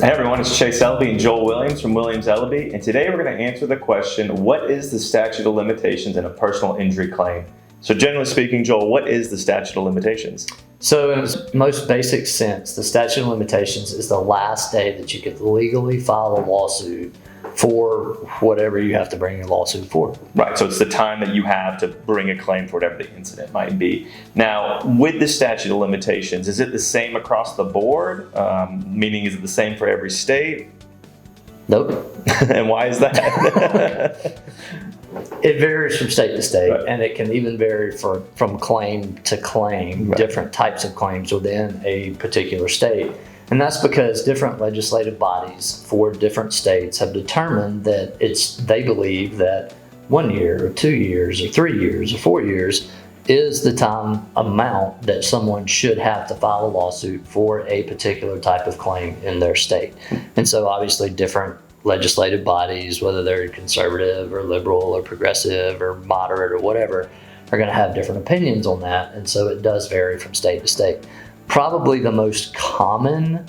Hey everyone, it's Chase Elleby and Joel Williams from Williams Elleby, and today we're going to answer the question, what is the statute of limitations in a personal injury claim? So generally speaking, Joel, what is the statute of limitations? So in its most basic sense, the statute of limitations is the last day that you could legally file a lawsuit for whatever you have to bring a lawsuit for. Right, so it's the time that you have to bring a claim for whatever the incident might be. Now, with the statute of limitations, is it the same across the board? Meaning, is it the same for every state? Nope. And why is that? It varies from state to state, Right. and it can even vary from claim to claim, Right. different types of claims within a particular state. And that's because different legislative bodies for different states have determined that they believe that 1 year or 2 years or 3 years or 4 years is the time amount that someone should have to file a lawsuit for a particular type of claim in their state. And so obviously different legislative bodies, whether they're conservative or liberal or progressive or moderate or whatever, are going to have different opinions on that. And so it does vary from state to state. Probably the most common,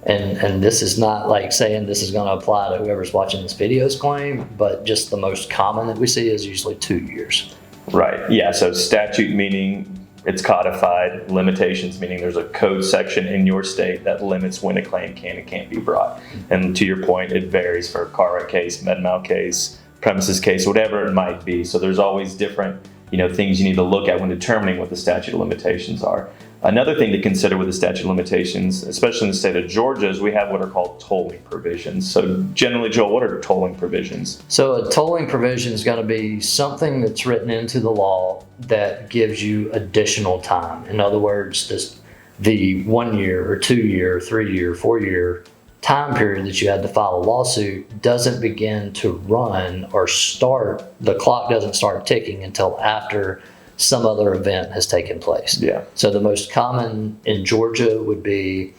and this is not like saying this is going to apply to whoever's watching this video's claim, but just the most common that we see is usually 2 years. Right, yeah, so statute meaning it's codified, limitations meaning there's a code section in your state that limits when a claim can and can't be brought. And to your point, it varies for a car wreck case, med mal case, premises case, whatever it might be. So there's always different things you need to look at when determining what the statute of limitations are. Another thing to consider with the statute of limitations, especially in the state of Georgia, is we have what are called tolling provisions. So generally, Joel, what are tolling provisions? So a tolling provision is going to be something that's written into the law that gives you additional time. In other words, the 1 year or 2 year, 3 year, 4 year time period that you had to file a lawsuit doesn't begin to run or start, the clock doesn't start ticking until after some other event has taken place. Yeah. So the most common in Georgia would be,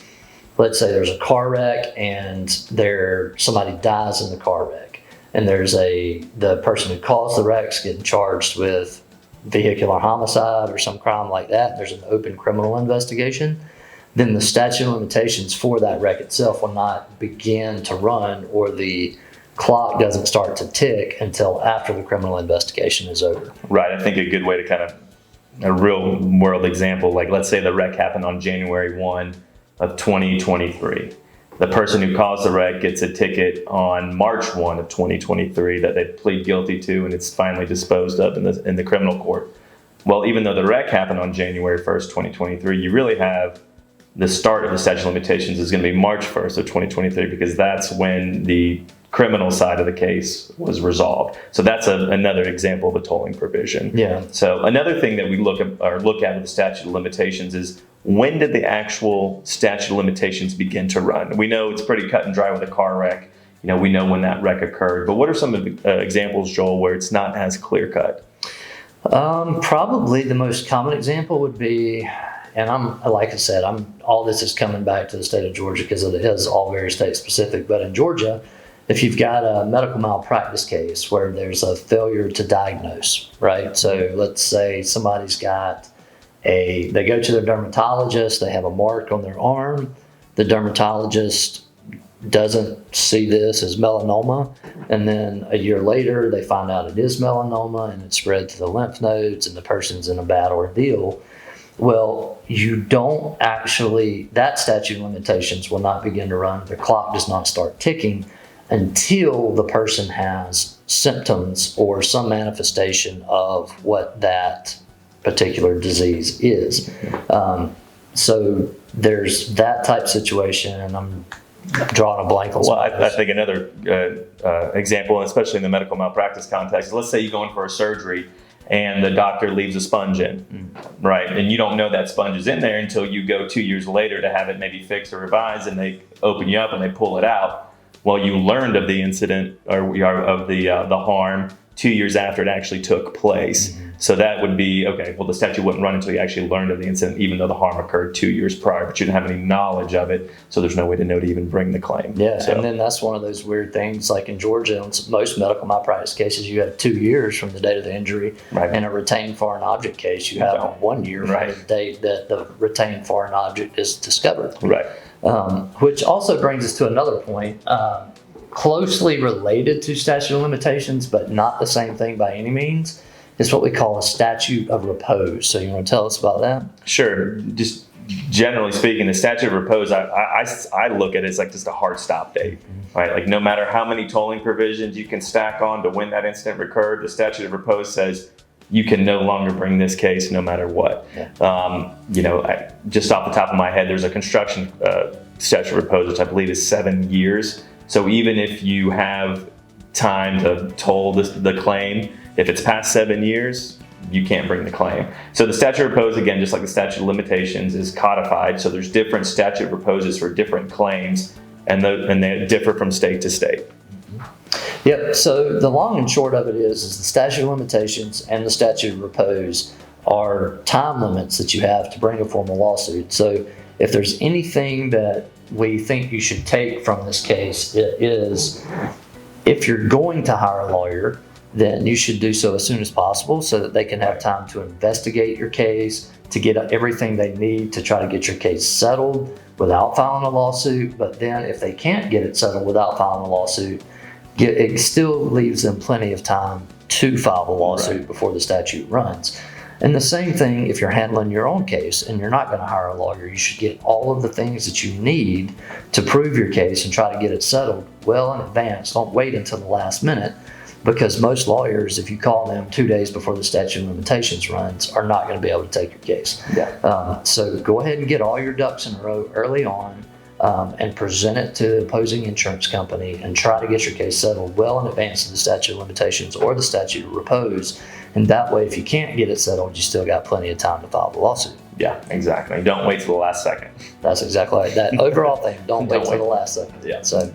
let's say there's a car wreck and somebody dies in the car wreck, and the person who caused the wreck's getting charged with vehicular homicide or some crime like that. There's an open criminal investigation. Then the statute of limitations for that wreck itself will not begin to run, or the clock doesn't start to tick until after the criminal investigation is over. Right, I think a good way to kind of, a real world example, like let's say the wreck happened on January 1 of 2023. The person who caused the wreck gets a ticket on March 1 of 2023 that they plead guilty to, and it's finally disposed of in the criminal court. Well, even though the wreck happened on January 1st, 2023, you really have the start of the statute of limitations is going to be March 1st of 2023, because that's when the criminal side of the case was resolved. So that's another example of a tolling provision. Yeah. So another thing that we look at with the statute of limitations is, when did the actual statute of limitations begin to run? We know it's pretty cut and dry with a car wreck. We know when that wreck occurred. But what are some of the examples, Joel, where it's not as clear cut? Probably the most common example would be, and like I said, all this is coming back to the state of Georgia because it is all very state specific. But in Georgia, if you've got a medical malpractice case where there's a failure to diagnose, right? So let's say somebody's they go to their dermatologist, they have a mark on their arm. The dermatologist doesn't see this as melanoma, and then a year later they find out it is melanoma and it's spread to the lymph nodes and the person's in a bad ordeal. Well, that statute of limitations will not begin to run. The clock does not start ticking until the person has symptoms or some manifestation of what that particular disease is. So there's that type situation, and I'm drawing a blank on. Well, I think another example, especially in the medical malpractice context, let's say you go in for a surgery and the doctor leaves a sponge in, right? And you don't know that sponge is in there until you go 2 years later to have it maybe fixed or revised, and they open you up and they pull it out. Well, you learned of the incident or of the harm 2 years after it actually took place. Mm-hmm. So that would be, okay, well, the statute wouldn't run until you actually learned of the incident, even though the harm occurred 2 years prior, but you didn't have any knowledge of it. So there's no way to know to even bring the claim. Yeah, so. And then that's one of those weird things, like in Georgia, in most medical malpractice cases, you have 2 years from the date of the injury. Right. In a retained foreign object case, you have 1 year from the date that the retained foreign object is discovered. Right. Which also brings us to another point, closely related to statute of limitations, but not the same thing by any means. It's what we call a statute of repose. So you want to tell us about that? Sure. Just generally speaking, the statute of repose, I look at it as like just a hard stop date, right? Like no matter how many tolling provisions you can stack on to when that incident recurred, the statute of repose says you can no longer bring this case no matter what. Yeah. Just off the top of my head, there's a construction statute of repose, which I believe is 7 years. So even if you have time to toll the claim, if it's past 7 years, you can't bring the claim. So the statute of repose, again, just like the statute of limitations, is codified. So there's different statute of reposes for different claims, and they differ from state to state. Yep. So the long and short of it is the statute of limitations and the statute of repose are time limits that you have to bring a formal lawsuit. So if there's anything that we think you should take from this case, it is if you're going to hire a lawyer, then you should do so as soon as possible so that they can have time to investigate your case, to get everything they need to try to get your case settled without filing a lawsuit. But then if they can't get it settled without filing a lawsuit, it still leaves them plenty of time to file a lawsuit before the statute runs. And the same thing if you're handling your own case and you're not going to hire a lawyer, you should get all of the things that you need to prove your case and try to get it settled well in advance. Don't wait until the last minute, because most lawyers, if you call them 2 days before the statute of limitations runs, are not going to be able to take your case. So go ahead and get all your ducks in a row early on, and present it to the opposing insurance company and try to get your case settled well in advance of the statute of limitations or the statute of repose. And that way, if you can't get it settled, you still got plenty of time to file the lawsuit. Yeah, exactly. Don't wait till the last second. That's exactly right. That overall thing, don't wait till the last second. Yeah. So,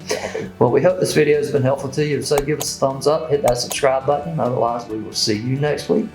well, we hope this video has been helpful to you. If so, give us a thumbs up, hit that subscribe button. Otherwise, we will see you next week.